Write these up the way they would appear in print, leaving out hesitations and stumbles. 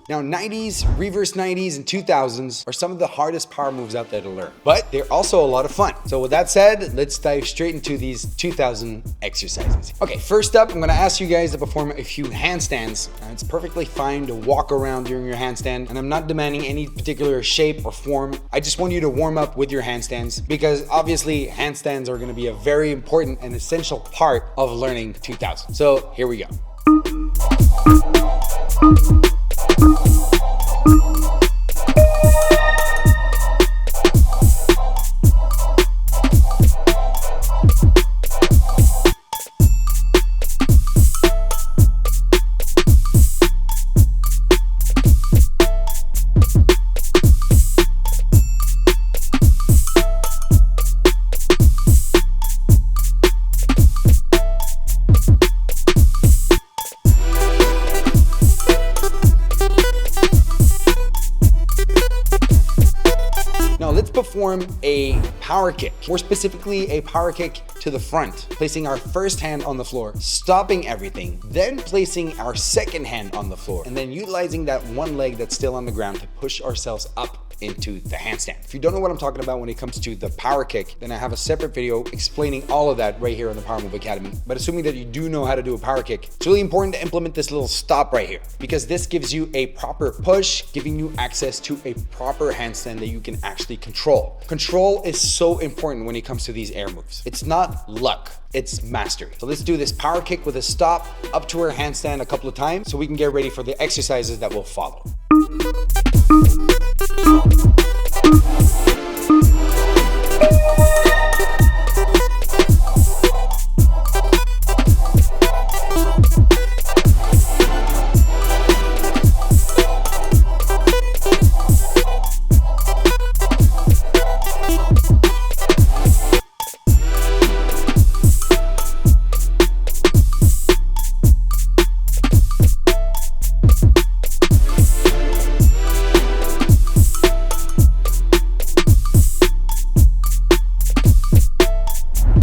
Now 90s, reverse 90s, and 2000s are some of the hardest power moves out there to learn, but they're also a lot of fun. So with that said, let's dive straight into these 2000 exercises. Okay, first up, I'm gonna ask you guys to perform a few handstands. It's perfectly fine to walk around during your handstand, and I'm not demanding any particular shape or form. I just want you to warm up with your handstands, because obviously handstands are gonna be a very important and essential part of learning 2000. So here we go. Perform a power kick, more specifically a power kick to the front, placing our first hand on the floor, stopping everything, then placing our second hand on the floor, and then utilizing that one leg that's still on the ground to push ourselves up into the handstand. If you don't know what I'm talking about when it comes to the power kick, then I have a separate video explaining all of that right here on the Powermove Academy. But assuming that you do know how to do a power kick, it's really important to implement this little stop right here, because this gives you a proper push, giving you access to a proper handstand that you can actually control. Control is so important when it comes to these air moves. It's not luck, it's mastery. So let's do this power kick with a stop up to our handstand a couple of times so we can get ready for the exercises that will follow.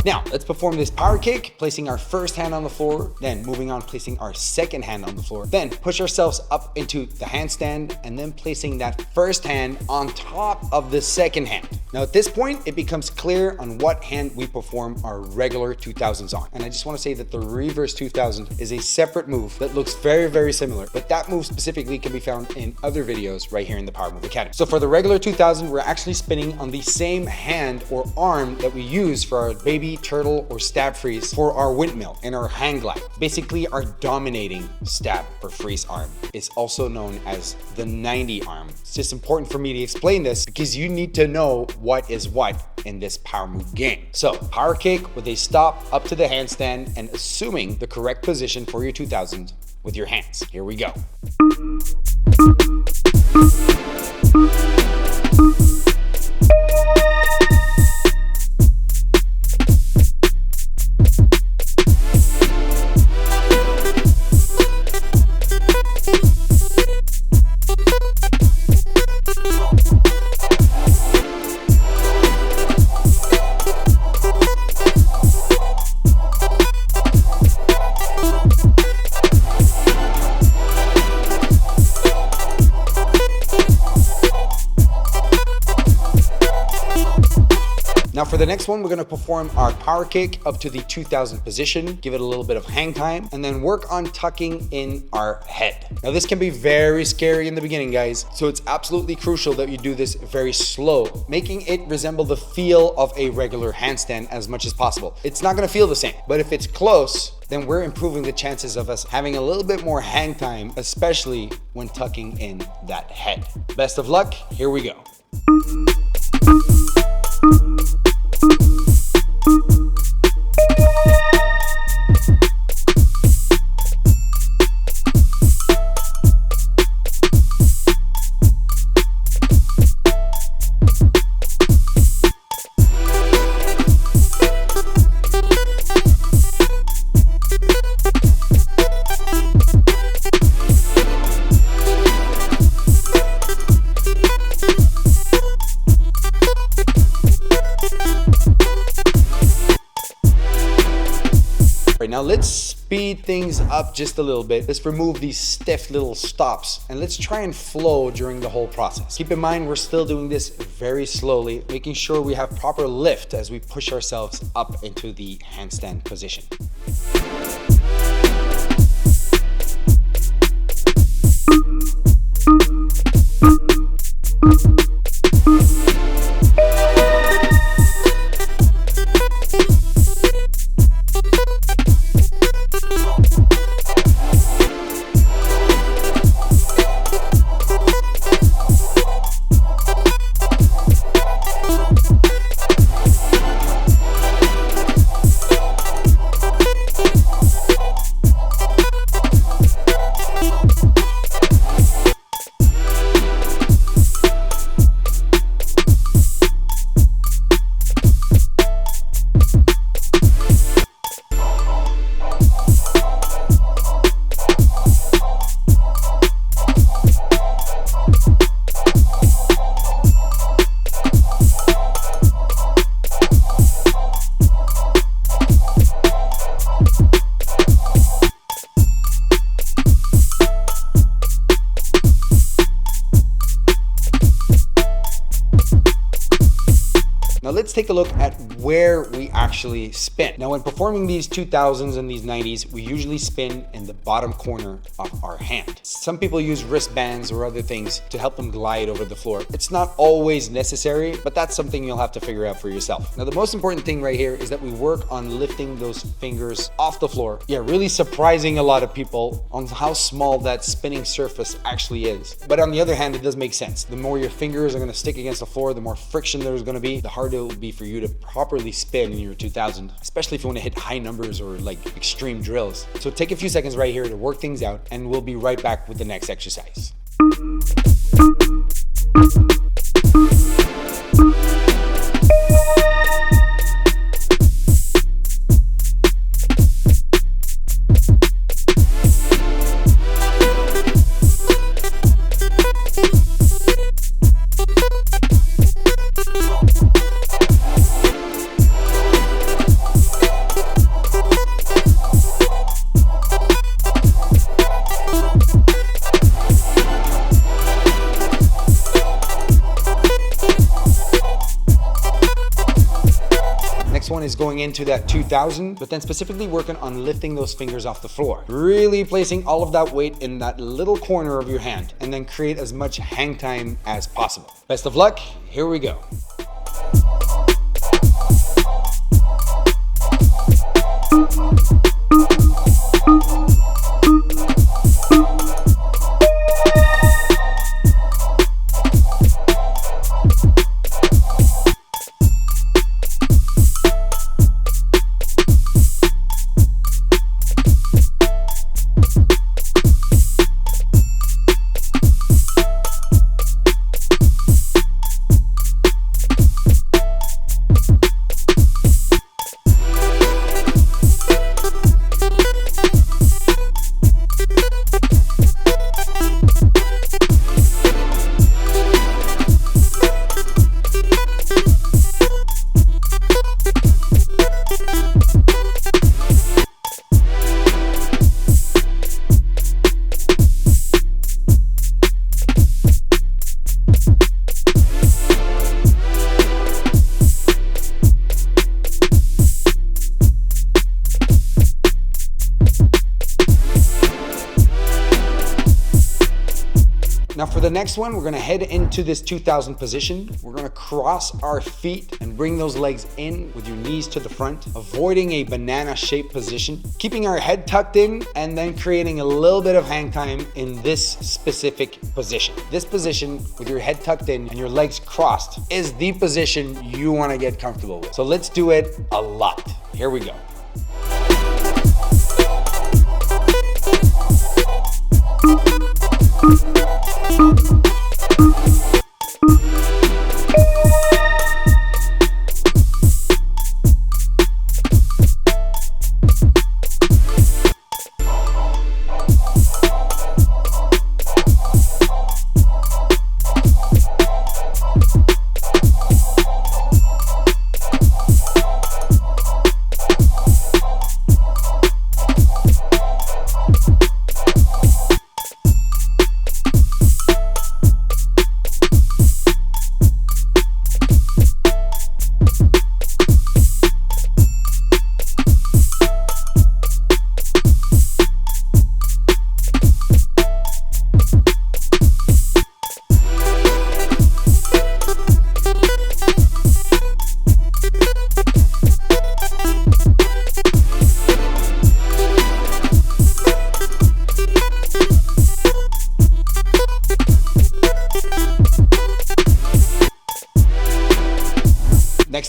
Now, let's perform this power kick, placing our first hand on the floor, then moving on, placing our second hand on the floor, then push ourselves up into the handstand, and then placing that first hand on top of the second hand. Now, at this point, it becomes clear on what hand we perform our regular 2000s on. And I just want to say that the reverse 2000 is a separate move that looks very, very similar, but that move specifically can be found in other videos right here in the Powermove Academy. So for the regular 2000, we're actually spinning on the same hand or arm that we use for our baby, turtle, or stab freeze for our windmill and our hang glide. Basically, our dominating stab or freeze arm is also known as the 90 arm. It's just important for me to explain this because you need to know what is what in this power move game. So power kick with a stop up to the handstand and assuming the correct position for your 2000 with your hands. Here we go. Now for the next one, we're gonna perform our power kick up to the 2000 position, give it a little bit of hang time, and then work on tucking in our head. Now this can be very scary in the beginning, guys, so it's absolutely crucial that you do this very slow, making it resemble the feel of a regular handstand as much as possible. It's not gonna feel the same, but if it's close, then we're improving the chances of us having a little bit more hang time, especially when tucking in that head. Best of luck, here we go. Now let's speed things up just a little bit. Let's remove these stiff little stops and let's try and flow during the whole process. Keep in mind, we're still doing this very slowly, making sure we have proper lift as we push ourselves up into the handstand position. Now let's take a look at where we actually spin. Now when performing these 2000s and these 90s, we usually spin in the bottom corner of our hand. Some people use wristbands or other things to help them glide over the floor. It's not always necessary, but that's something you'll have to figure out for yourself. Now the most important thing right here is that we work on lifting those fingers off the floor. Yeah, really surprising a lot of people on how small that spinning surface actually is. But on the other hand, it does make sense. The more your fingers are gonna stick against the floor, the more friction there's gonna be, the harder it will be for you to properly spin in your 2000, especially if you want to hit high numbers or like extreme drills. So take a few seconds right here to work things out, and we'll be right back with the next exercise. Next one is going into that 2000, but then specifically working on lifting those fingers off the floor. Really placing all of that weight in that little corner of your hand and then create as much hang time as possible. Best of luck, here we go. Now for the next one, we're gonna head into this 2000 position. We're gonna cross our feet and bring those legs in with your knees to the front, avoiding a banana shaped position, keeping our head tucked in, and then creating a little bit of hang time in this specific position. This position with your head tucked in and your legs crossed is the position you wanna get comfortable with. So let's do it a lot. Here we go.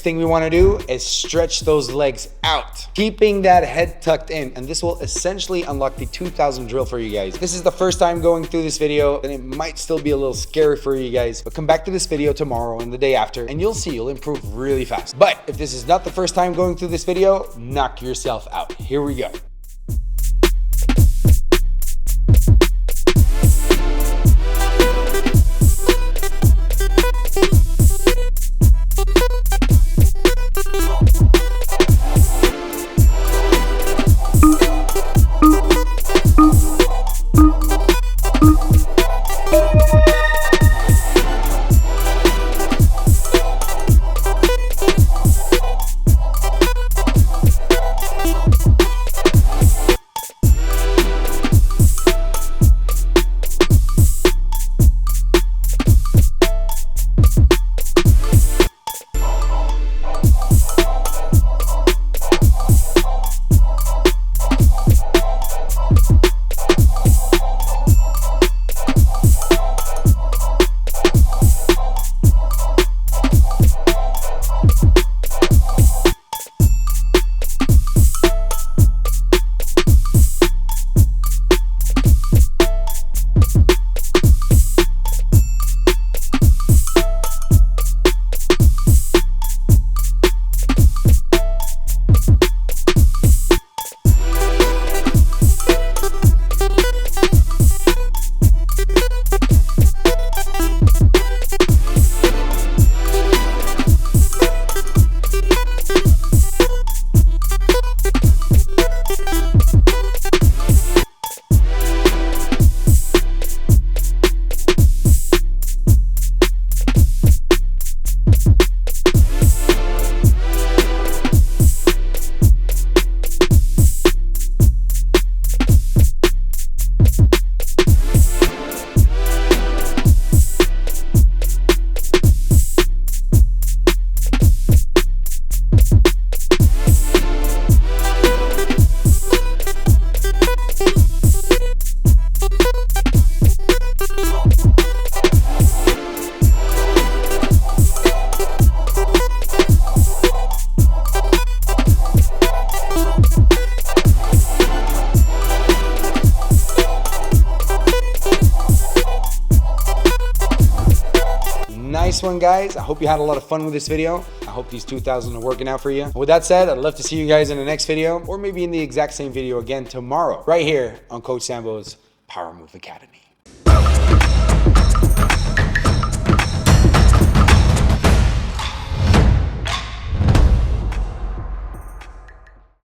thing we want to do is stretch those legs out, keeping that head tucked in, and this will essentially unlock the 2000 drill for you guys. If this is the first time going through this video, then it might still be a little scary for you guys, but come back to this video tomorrow and the day after and you'll see you'll improve really fast. But if this is not the first time going through this video, knock yourself out. Here we go. Nice one, guys. I hope you had a lot of fun with this video. I hope these 2000 are working out for you. With that said, I'd love to see you guys in the next video, or maybe in the exact same video again tomorrow, right here on Coach Sambo's Power Move Academy.